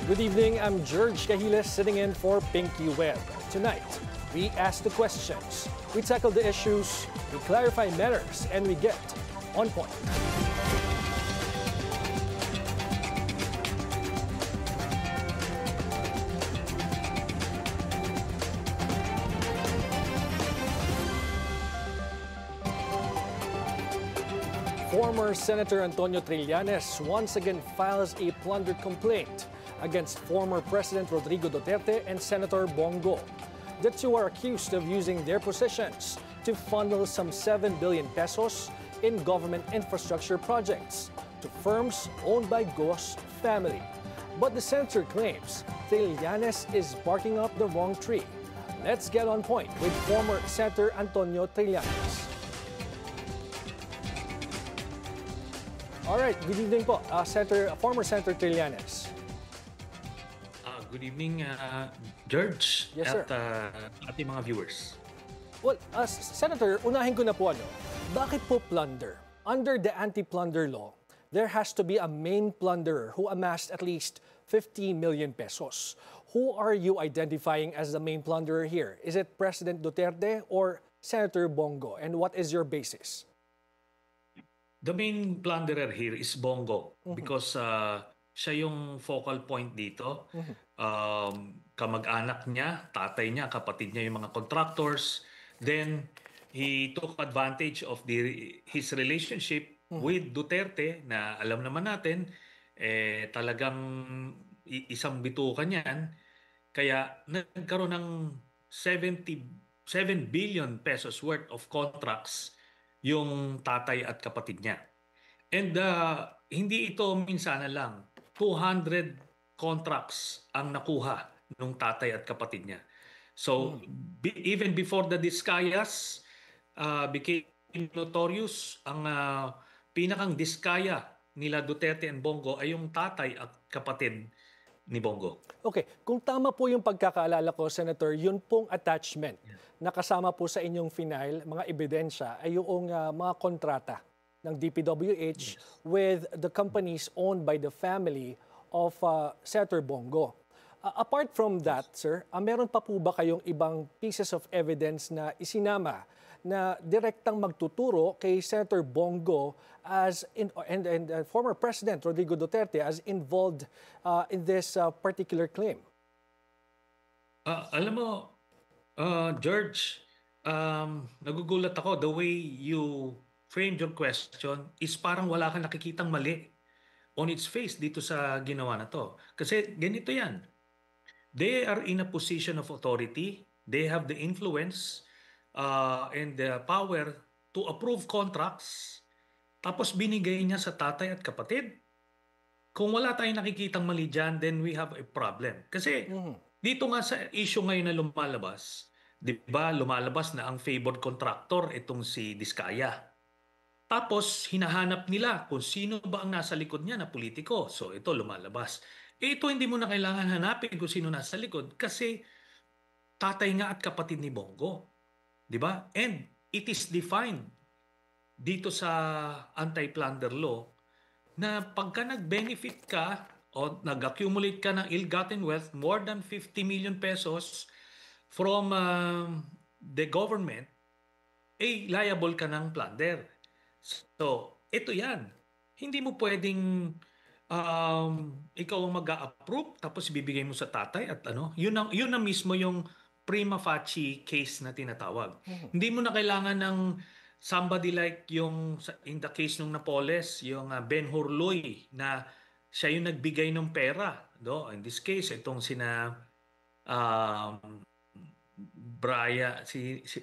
Good evening, I'm George Cahiles sitting in for Pinky Webb. Tonight, we ask the questions, we tackle the issues, we clarify matters, and we get on point. Former Senator Antonio Trillanes once again files a plunder complaint against former President Rodrigo Duterte and Senator Bongo. The two are accused of using their positions to funnel some 7 billion pesos in government infrastructure projects to firms owned by Go's family. But the senator claims Trillanes is barking up the wrong tree. Let's get on point with former Senator Antonio Trillanes. All right, good evening po, former Senator Trillanes. Good evening, George, Yes, sir. at ating mga viewers. Well, Senator, unahin ko na po bakit po plunder? Under the anti-plunder law, there has to be a main plunderer who amassed at least 50 million pesos. Who are you identifying as the main plunderer here? Is it President Duterte or Senator Bongo? And what is your basis? The main plunderer here is Bongo because siya yung focal point dito. Kamag-anak niya, tatay niya, kapatid niya yung mga contractors. Then he took advantage of his relationship with Duterte na alam naman natin talagang isang bituka niyan. Kaya nagkaroon ng 77 billion pesos worth of contracts yung tatay at kapatid niya. And hindi ito minsan lang. 200 contracts ang nakuha nung tatay at kapatid niya. So even before the Discayas became notorious, ang pinakang Diskaya nila Duterte and Bongo ay yung tatay at kapatid ni Bongo. Okay, kung tama po yung pagkakaalala ko, Senator, yun pong attachment na kasama po sa inyong final, mga ebidensya, ay yung mga kontrata ng DPWH with the companies owned by the family of Senator Bongo. Apart from that, sir, meron pa po ba kayong ibang pieces of evidence na isinama na direktang magtuturo kay Senator Bongo and former President Rodrigo Duterte as involved in this particular claim? Alam mo, George, nagugulat ako the way you framed your question is parang wala kang nakikitang mali on its face dito sa ginawa na to. Kasi ganito yan. They are in a position of authority. They have the influence and the power to approve contracts. Tapos binigay niya sa tatay at kapatid. Kung wala tayong nakikitang mali dyan, then we have a problem. Kasi dito nga sa issue ngayon na lumalabas, di ba lumalabas na ang favored contractor itong si Diskaya. Tapos hinahanap nila kung sino ba ang nasa likod niya na politiko. So ito lumalabas. Ito hindi mo na kailangan hanapin kung sino nasa likod kasi tatay nga at kapatid ni Bongo. Di ba? And it is defined dito sa anti-plunder law na pagka nag-benefit ka o nag-accumulate ka ng ill-gotten wealth more than 50 million pesos from the government, liable ka ng plunder. So, ito yan. Hindi mo pwedeng ikaw ang mag-a-approve tapos bibigay mo sa tatay at yun na mismo yung prima facie case na tinatawag. Hindi mo na kailangan ng somebody like yung in the case ng Napoles, yung Ben Hurloy na siya yung nagbigay ng pera. In this case, itong sina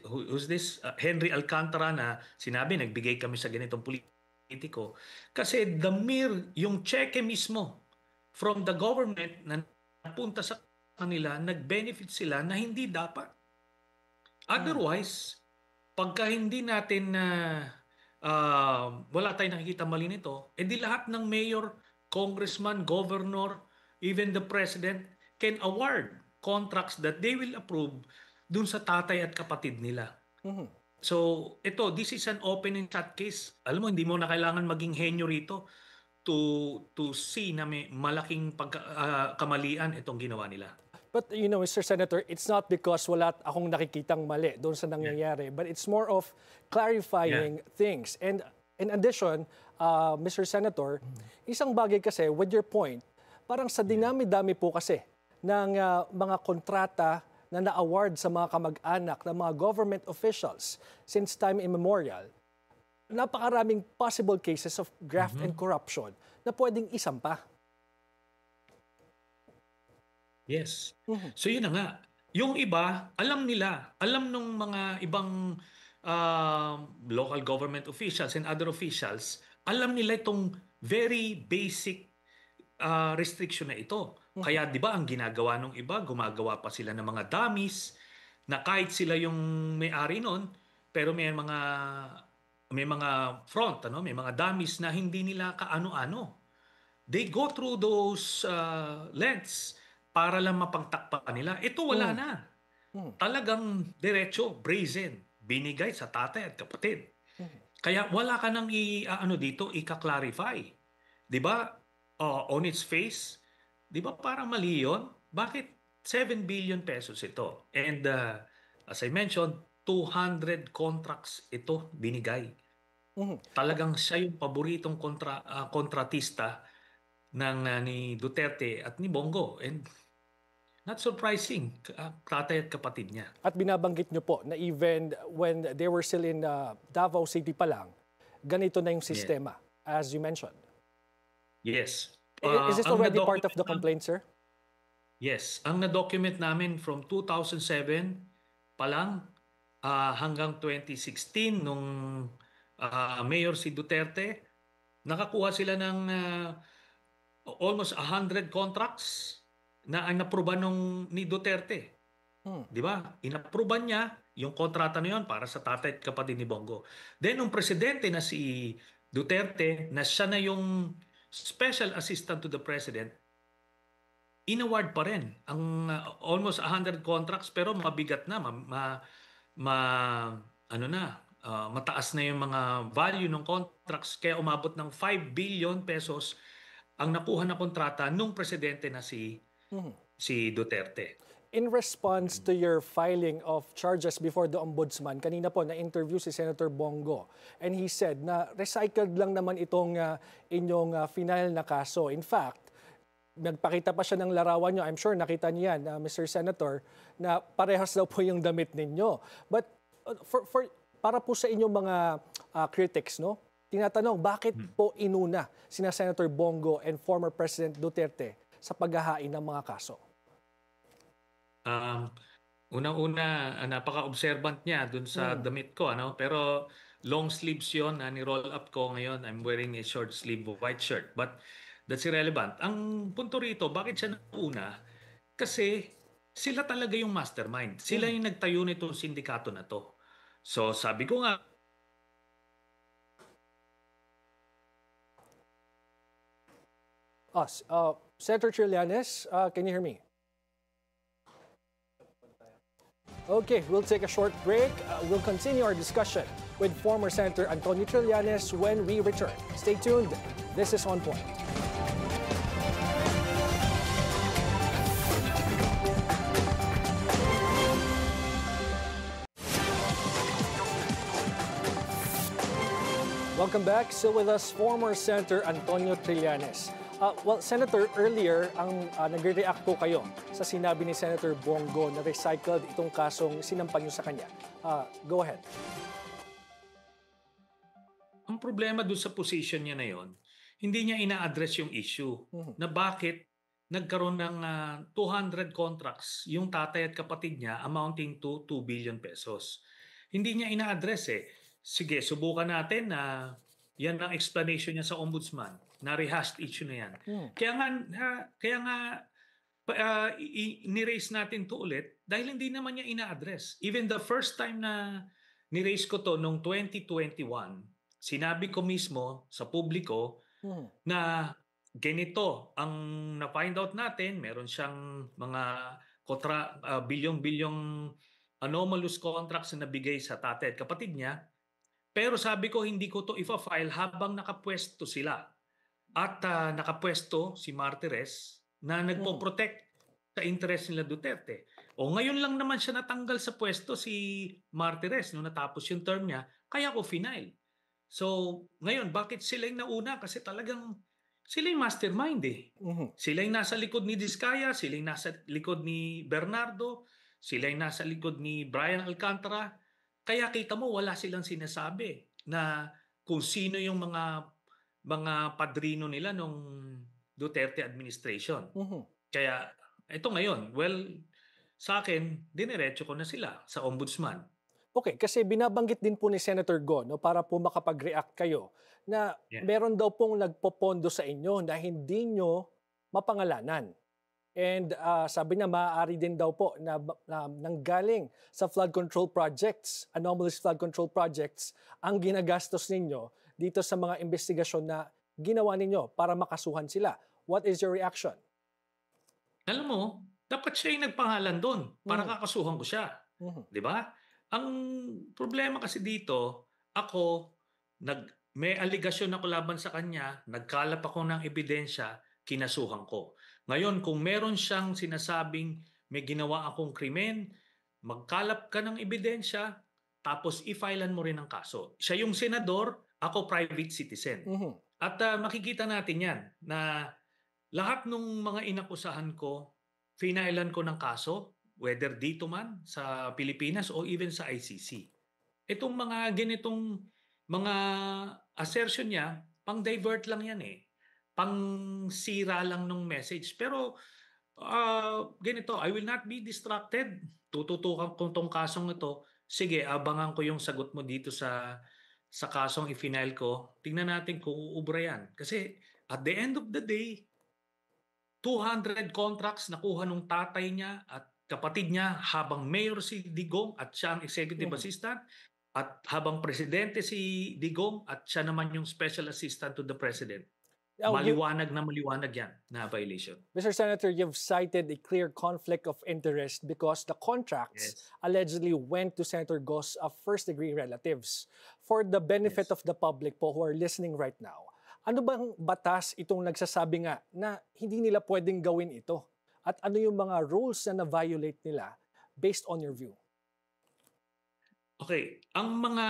who's this? Henry Alcantara na sinabi, nagbigay kami sa ganitong politiko. Kasi yung cheque mismo from the government na napunta sa kanila, nag-benefit sila na hindi dapat. Otherwise, pagka hindi natin wala tayong nakikita mali nito, edi lahat ng mayor, congressman, governor, even the president can award contracts that they will approve dun sa tatay at kapatid nila. So, this is an open and shut case. Alam mo, hindi mo na kailangan maging henyo rito to see na may malaking kamalian itong ginawa nila. But Mr. Senator, it's not because wala akong nakikitang mali doon sa nangyayari, but it's more of clarifying things. And in addition, Mr. Senator, isang bagay kasi, with your point, parang sa dinami-dami po kasi ng mga kontrata na na-award sa mga kamag-anak ng mga government officials since time immemorial, napakaraming possible cases of graft and corruption na pwedeng isampa. Yes. So yun na nga. Yung iba, alam nila, alam nung mga ibang local government officials and other officials, alam nila itong very basic restriction na ito. Kaya 'di ba ang ginagawa nung iba, gumagawa pa sila ng mga dummies na kahit sila yung may-ari noon, pero may mga front, may mga dummies na hindi nila kaano-ano. They go through those lengths para lang mapagtakpan nila. Ito wala na. Talagang diretso, brazen, binigay sa tatay at kapatid. Kaya wala ka nang dito, ika-clarify. 'Di ba? On its face, 'di ba parang mali 'yon? Bakit 7 billion pesos ito? And as I mentioned, 200 contracts ito binigay. Talagang siya yung paboritong kontratista ni Duterte at ni Bongo. And not surprising, tatay at kapatid niya. At binabanggit nyo po na even when they were still in Davao City pa lang, ganito na yung sistema, as you mentioned. Yes. Is this already part of the complaint, sir? Yes. Ang na-document namin from 2007 pa lang hanggang 2016 nung Mayor si Duterte, nakakuha sila ng almost 100 contracts na ang naproban ni Duterte. Di ba? Inaproban niya yung kontrata na yun para sa tatay at kapatid ni Bongo. Then, nung presidente na si Duterte, na siya na yung special assistant to the president, inaward pa rin ang almost 100 contracts, pero mabigat na, mataas na yung mga value ng contracts, kaya umabot ng 5 billion pesos ang nakuha na kontrata nung presidente na si Duterte. In response to your filing of charges before the Ombudsman, kanina po na-interview si Senator Bongo, and he said na recycled lang naman itong inyong final na kaso. In fact, nagpakita pa siya ng larawan nyo. I'm sure nakita niya yan, Mr. Senator, na parehas daw po yung damit ninyo. But para po sa inyong mga critics, tinatanong, bakit po inuna sina Senator Bongo and former President Duterte sa paghahain ng mga kaso? Unang-una, napaka-observant niya dun sa damit ko. Pero long sleeves yun, ni-roll up ko ngayon. I'm wearing a short sleeve white shirt. But that's irrelevant. Ang punto rito, bakit siya nauna? Kasi sila talaga yung mastermind. Sila yung nagtayo nitong sindikato na to. So sabi ko nga, Senator Trillanes, can you hear me? Okay, we'll take a short break. We'll continue our discussion with former Senator Antonio Trillanes when we return. Stay tuned. This is On Point. Welcome back. Still with us, former Senator Antonio Trillanes. Well, Senator, earlier, nagre-react po kayo sa sinabi ni Senator Bongo na recycled itong kasong sinampan nyo sa kanya. Go ahead. Ang problema doon sa position niya na yon, hindi niya ina-address yung issue na bakit nagkaroon ng 200 contracts yung tatay at kapatid niya amounting to 2 billion pesos. Hindi niya ina-address Sige, subukan natin na yan ang explanation niya sa Ombudsman. Na-rehashed issue na yan. Kaya nga ni-raise natin to ulit dahil hindi naman niya ina-address. Even the first time na ni-raise ko to noong 2021, sinabi ko mismo sa publiko na ganito ang na-find out natin. Meron siyang mga bilyong-bilyong anomalous contracts na nabigay sa tatay at kapatid niya. Pero sabi ko, hindi ko to ifa-file habang nakapwesto sila. at nakapwesto si Martires na Mhm. nagpo-protect sa interes nila Duterte. O ngayon lang naman siya natanggal sa pwesto si Martires nung natapos yung term niya, kaya ko final. So, ngayon, bakit sila yung nauna? Kasi talagang sila yung mastermind eh. Mhm. Sila yung nasa likod ni Diskaya, sila yung nasa likod ni Bernardo, sila yung nasa likod ni Brian Alcantara. Kaya kita mo, wala silang sinasabi na kung sino yung mga padrino nila nung Duterte administration. Mhm. Kaya ito ngayon, well, sa akin, diniretso ko na sila sa ombudsman. Okay, kasi binabanggit din po ni Senator Go, no, para po makapag-react kayo, na Yeah. meron daw pong nagpopondo sa inyo na hindi nyo mapangalanan. And sabi niya, maaari din daw po na nanggaling sa flood control projects, anomalous flood control projects, ang ginagastos ninyo dito sa mga investigasyon na ginawa ninyo para makasuhan sila. What is your reaction? Alam mo, dapat siya yung nagpangalan do'n para Mhm. kakasuhan ko siya, Mhm. 'di ba? Ang problema kasi dito, ako may aligasyon ako laban sa kanya, nagkalap ako ng ebidensya, kinasuhan ko. Ngayon kung meron siyang sinasabing may ginawa akong krimen, magkalap ka ng ebidensya, tapos i-filean mo rin ang kaso. Siya yung senador, ako private citizen. Mhm. At makikita natin 'yan na lahat nung mga inakusahan ko, finailan ko ng kaso, whether dito man sa Pilipinas o even sa ICC. Itong mga ganitong mga assertion niya, pang-divert lang yan eh. Pang-sira lang ng message. Pero ganito, I will not be distracted. Tututukan ko tong kasong ito. Sige, abangan ko yung sagot mo dito sa kasong i-file ko. Tingnan natin kung uubra yan. Kasi at the end of the day, 200 contracts nakuha nung tatay niya at kapatid niya habang mayor si Digong at siya ang executive Mhm. assistant at habang presidente si Digong at siya naman yung special assistant to the president. Now, Maliwanag na maliwanag yan na violation. Mr. Senator, you've cited a clear conflict of interest because the contracts Yes. allegedly went to Senator Go's first-degree relatives. For the benefit Yes. of the public po who are listening right now, ano bang batas itong nagsasabi nga na hindi nila pwedeng gawin ito? At ano yung mga rules na na-violate nila based on your view? Okay, ang mga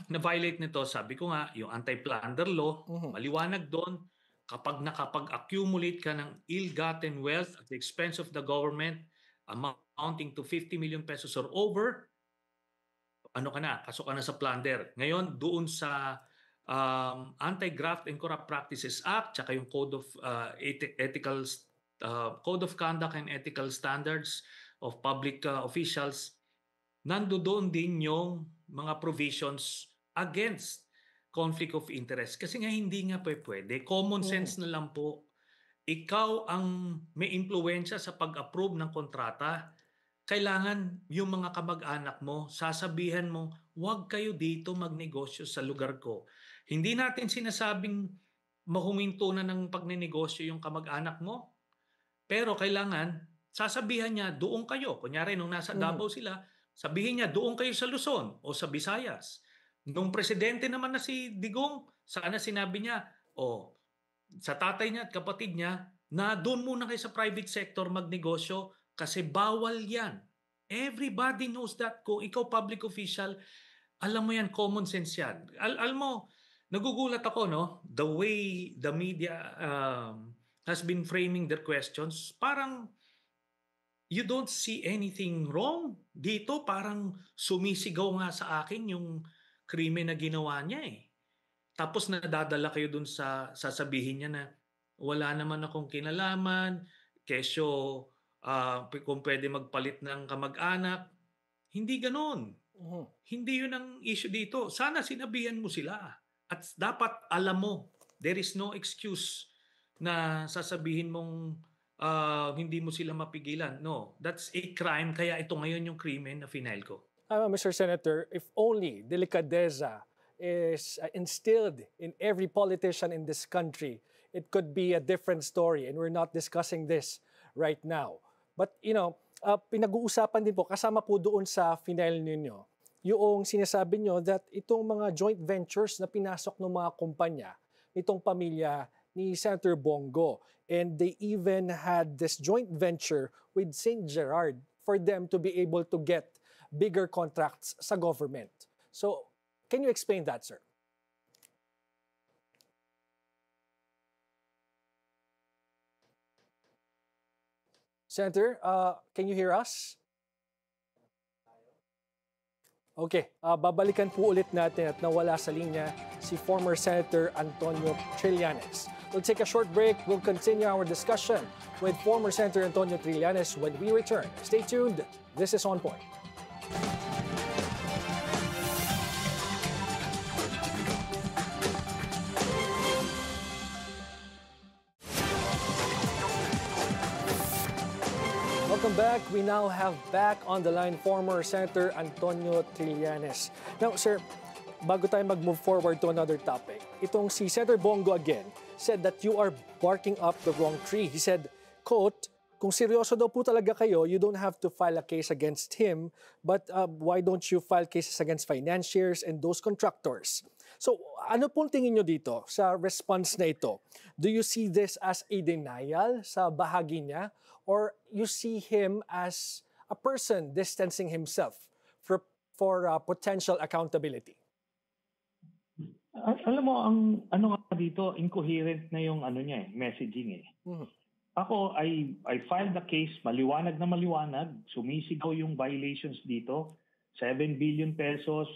na-violate nito, sabi ko nga, yung anti-plunder law, Mhm. maliwanag doon, kapag nakapag-accumulate ka ng ill-gotten wealth at the expense of the government amounting to 50 million pesos or over, ano ka na, pasok ka na sa plunder. Ngayon, doon sa Anti-Graft and Corrupt Practices Act, tsaka yung Code of Conduct and Ethical Standards of Public Officials, nandoon din yung mga provisions against conflict of interest. Kasi nga hindi nga pwede. Common Mhm. sense na lang po. Ikaw ang may impluwensya sa pag-approve ng kontrata. Kailangan yung mga kamag-anak mo, sasabihan mo, huwag kayo dito magnegosyo sa lugar ko. Hindi natin sinasabing mahuminto na ng pagnenegosyo yung kamag-anak mo, pero kailangan sasabihan niya, doon kayo. Kunyari, nung nasa Mhm. Davao sila, sabihin niya, doon kayo sa Luzon o sa Visayas. Nung presidente naman na si Digong, sana sinabi niya, sa tatay niya at kapatid niya, na doon muna kayo sa private sector magnegosyo kasi bawal yan. Everybody knows that. Kung ikaw public official, alam mo yan, common sense yan. Alam mo, nagugulat ako, no? The way the media has been framing their questions, parang you don't see anything wrong dito. Parang sumisigaw nga sa akin yung krimen na ginawa niya eh. Tapos nadadala kayo dun sa sasabihin niya na wala naman akong kinalaman, kesyo kung pwede magpalit ng kamag-anak. Hindi ganoon. Mhm. Hindi yun ang issue dito. Sana sinabihan mo sila. At dapat alam mo, there is no excuse na sasabihin mong hindi mo sila mapigilan. No, that's a crime. Kaya ito ngayon yung krimen na final ko. Mr. Senator, if only delicadeza is instilled in every politician in this country, it could be a different story. And we're not discussing this right now. But, pinag-uusapan din po, kasama po doon sa final ninyo, yung sinasabi nyo that itong mga joint ventures na pinasok ng mga kumpanya, itong pamilya ni Senator Bongo. And they even had this joint venture with St. Gerard for them to be able to get bigger contracts sa government. So, can you explain that, sir? Senator, can you hear us? Okay, babalikan po ulit natin at nawala sa linya si former Senator Antonio Trillanes. We'll take a short break. We'll continue our discussion with former Senator Antonio Trillanes when we return. Stay tuned. This is On Point. Welcome back. We now have back on the line former Senator Antonio Trillanes. Now, sir, bago tayo mag-move forward to another topic, itong si Senator Bongo again said that you are barking up the wrong tree. He said, quote, kung seryoso daw po talaga kayo, you don't have to file a case against him, but why don't you file cases against financiers and those contractors? So, ano pong tingin nyo dito sa response na ito? Do you see this as a denial sa bahagi niya? Or you see him as a person distancing himself for potential accountability? Alam mo, ang ano nga dito, incoherent na yung ano niya messaging eh. Mhm. Ako, I filed the case, maliwanag na maliwanag, sumisigaw yung violations dito, 7 billion pesos,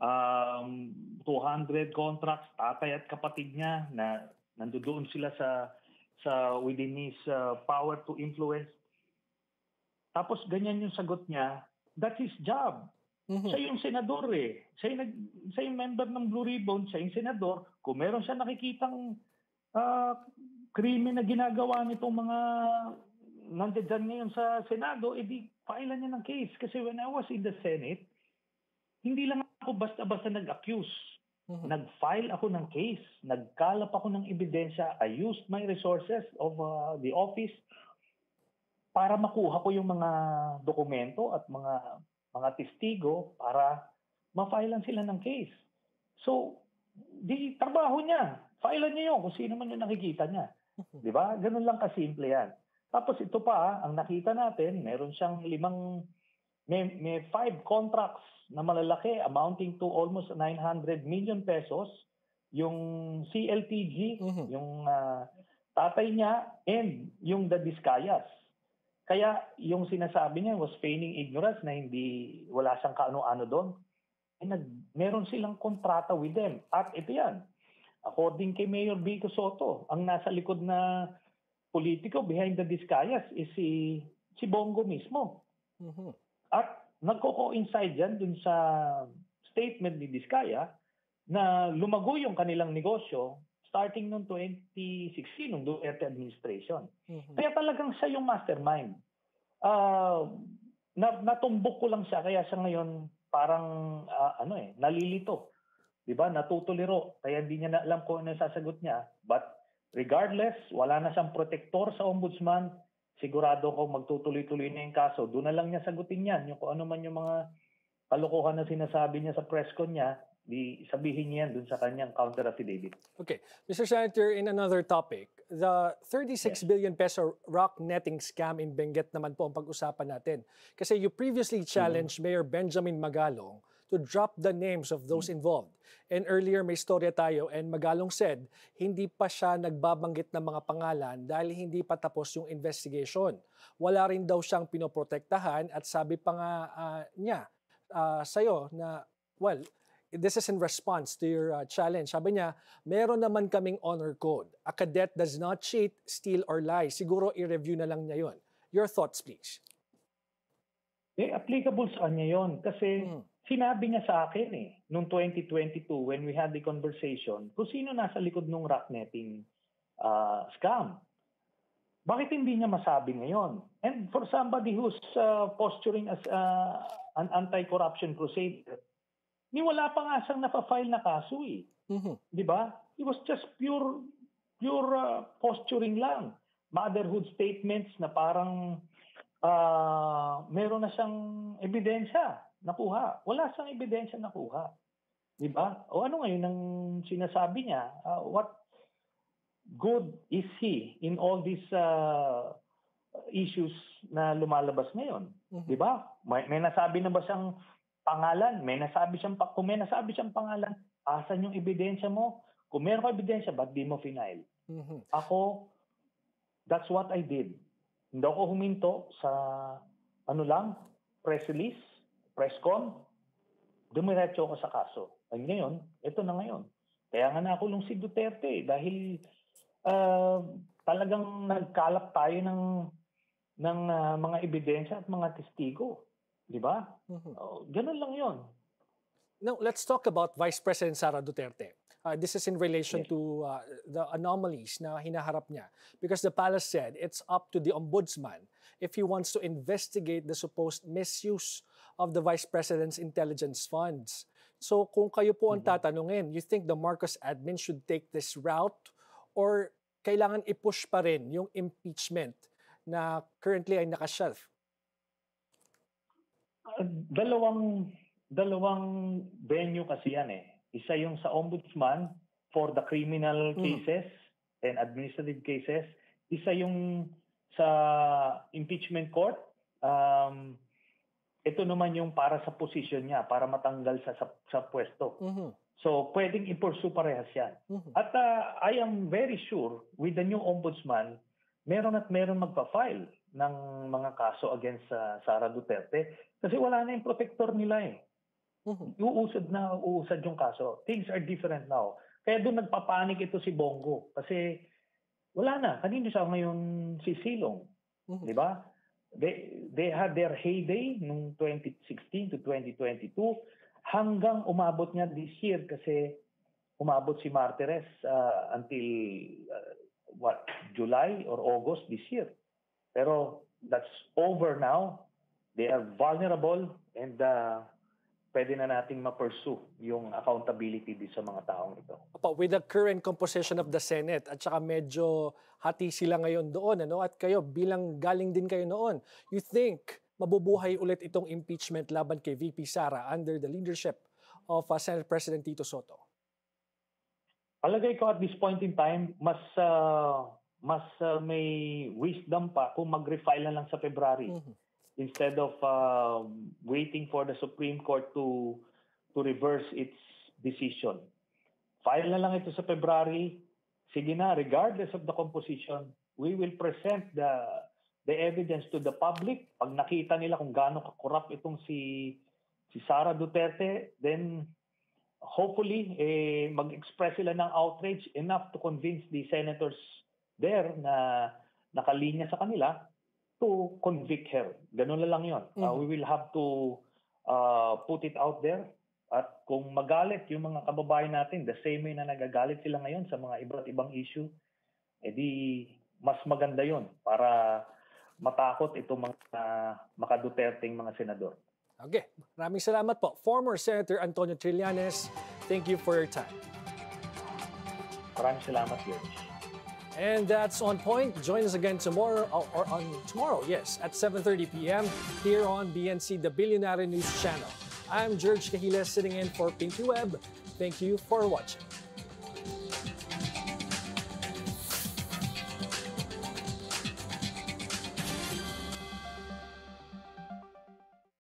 200 contracts, tatay at kapatid niya na nandoon sila sa within his power to influence. Tapos ganyan yung sagot niya, that's his job. Mhm. Siya yung senador eh. Siya yung member ng Blue Ribbon, siya yung senador. Kung meron siya nakikitang krimen na ginagawa nitong mga nandiyan ngayon sa Senado, edi file niya ng case. Kasi when I was in the Senate, hindi lang ako basta-basta nag-accuse. Nag-file ako ng case. Nagkalap ako ng ebidensya. I used my resources of the office para makuha ko yung mga dokumento at mga testigo para ma-filean sila ng case. So, di trabaho niya. Filean niya yun kung sino man yung nakikita niya. Di ba? Ganun lang kasimple yan. Tapos ito pa, ang nakita natin, meron siyang may 5 contracts na malalaki amounting to almost 900 million pesos. Yung CLTG, yung tatay niya, and yung the Discayas. Kaya yung sinasabi niya was feigning ignorance na wala siyang kaano-ano doon. Meron silang kontrata with them. At ito yan, according kay Mayor Vico Soto, ang nasa likod na politiko behind the Discayas is si Bongo mismo. At nagko-coincide yan dun sa statement ni Discaya na lumago yung kanilang negosyo starting noong 2016, noong Duterte administration. Kaya talagang siya yung mastermind. Natumbok ko lang siya, kaya siya ngayon parang nalilito. Diba? Natutuliro. Kaya hindi niya na alam kung ano yung sasagot niya. But regardless, wala na siyang protector sa ombudsman. Sigurado ko magtutuloy-tuloy na yung kaso. Doon na lang niya sagutin yan. Yung kung ano man yung mga kalokohan na sinasabi niya sa press con niya, di sabihin niya yan dun sa kanyang counter affidavit. Okay. Mr. Senator, in another topic, the 36 billion peso rock netting scam in Benguet naman po ang pag-usapan natin. Kasi you previously challenged Mayor Benjamin Magalong to drop the names of those involved. And earlier may storya tayo and Magalong said, hindi pa siya nagbabanggit ng mga pangalan dahil hindi pa tapos yung investigation. Wala rin daw siyang pinoprotektahan at sabi pa nga niya sa'yo na, well, this is in response to your challenge. Sabi niya, meron naman kaming honor code. A cadet does not cheat, steal, or lie. Siguro i-review na lang niya yun. Your thoughts, please. Applicable sa kanya yun. Kasi sinabi niya sa akin noong 2022 when we had the conversation, kung sino nasa likod ng rock netting scam. Bakit hindi niya masabi ngayon? And for somebody who's posturing as an anti-corruption crusader, wala pa nga siyang napafile na kaso eh. Di ba? It was just pure posturing lang. Motherhood statements na parang meron na siyang ebidensya nakuha. Wala siyang ebidensya nakuha. Di ba? O ano ngayon ang sinasabi niya? good is he in all these issues na lumalabas ngayon? Di ba? May nasabi na ba siyang pangalan? Kung may nasabi siyang pangalan, asan yung ebidensya mo? Kung meron ka ebidensya, ba't di mo final? Ako, that's what I did. Hindi ako huminto sa press release, press con. Dumiretso ako sa kaso. Ay ngayon, ito na ngayon. Kaya nga nakulong si Duterte dahil talagang nagkalap tayo ng mga ebidensya at mga testigo. Di ba? Ganun lang yon. Now, let's talk about Vice President Sara Duterte. This is in relation to the anomalies na hinaharap niya. Because the palace said it's up to the ombudsman if he wants to investigate the supposed misuse of the Vice President's intelligence funds. So kung kayo po ang tatanungin, you think the Marcos admin should take this route or kailangan i-push pa rin yung impeachment na currently ay nakashelf? Dalawang venue kasi yan eh. Isa yung sa ombudsman for the criminal cases and administrative cases. Isa yung sa impeachment court. Ito naman yung para sa position niya, para matanggal sa pwesto. So, pwedeng i-pursue parehas yan. At I am very sure with the new ombudsman, meron magpa-file ng mga kaso against Sara Duterte kasi wala na yung protector nila eh. Uusad yung kaso. Things are different now. Kaya doon nagpapanik ito si Bongo kasi wala na. Kanino siya ngayon sisilong? Di ba? They had their heyday nung 2016 to 2022 hanggang umabot nga this year kasi umabot si Martires until July or August this year. Pero that's over now. They are vulnerable and pwede na nating ma-pursue yung accountability din sa mga taong ito. With the current composition of the Senate at saka medyo hati sila ngayon doon, at kayo bilang galing din kayo noon, you think mabubuhay ulit itong impeachment laban kay VP Sara under the leadership of Senate President Tito Soto? Palagay ko at this point in time, mas may wisdom pa kung mag-refile na lang sa February. Instead of waiting for the Supreme Court to reverse its decision. File na lang ito sa February. Sige na, regardless of the composition, we will present the evidence to the public. Pag nakita nila kung gaano ka-corrupt itong si Sara Duterte, then hopefully mag-express sila ng outrage enough to convince the senators there na nakalinya sa kanila to convict her. Ganun na lang yun. We will have to put it out there. At kung magalit yung mga kababayan natin, the same way na nagagalit sila ngayon sa mga iba't ibang issue, edi mas maganda yun para matakot itong mga makaduterteng mga senador. Okay. Maraming salamat po. Former Senator Antonio Trillanes, thank you for your time. Maraming salamat, George. And that's On Point. Join us again tomorrow, at 7:30 p.m. here on BNC, the Billionaire News Channel. I'm George Cahiles sitting in for Pinky Web. Thank you for watching.